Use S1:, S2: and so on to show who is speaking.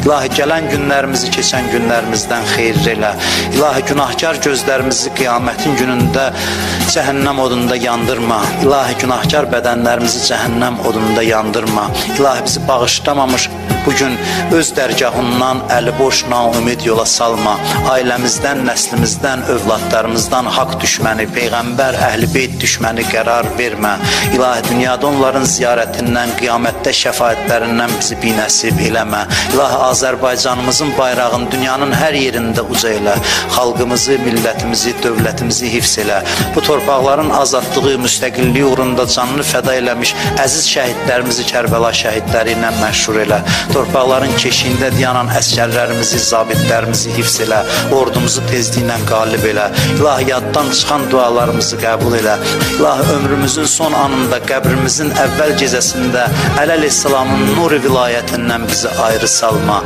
S1: İlahi gələn günlərimizi keçən günlərimizdən xeyir elə. İlahi günahkar gözlərimizi qiyamətin günündə cəhənnəm odunda yandırma. İlahi günahkar bədənlərimizi cəhənnəm odunda yandırma. İlahi bizi bağışlamamış bugün öz dərgahından əli boş naümid yola salma. Ailəmizdən, nəslimizdən, övladlarımızdan haqq düşməni, Peyğəmbər, Əhl-i Beyt düşməni qərar vermə. İlahi dünyada onların ziyarətindən, qiyamətdə şəfaətlərindən bizi binəsib eləmə. İlahi Azərbaycanımızın bayrağını dünyanın hər yerində uca elə. Xalqımızı, millətimizi, dövlətimizi hifz elə. Bu torpaqların azadlığı, müstəqilliyi uğrunda canını fəda eləmiş əziz şəhidlərimizi Kərbəla şəhidləri ilə məşhur elə. Torpaqların keşiyində dayanan əskərlərimizi, zabitlərimizi hifz elə. Ordumuzu tezliklə qalib elə. İlahi yaddan çıxan dualarımızı qəbul elə. İlahi ömrümüzün son anında, qəbrimizin əvvəl gecəsində Əli əleyhissalamın nuri vilayətindən bizi ayrı salma.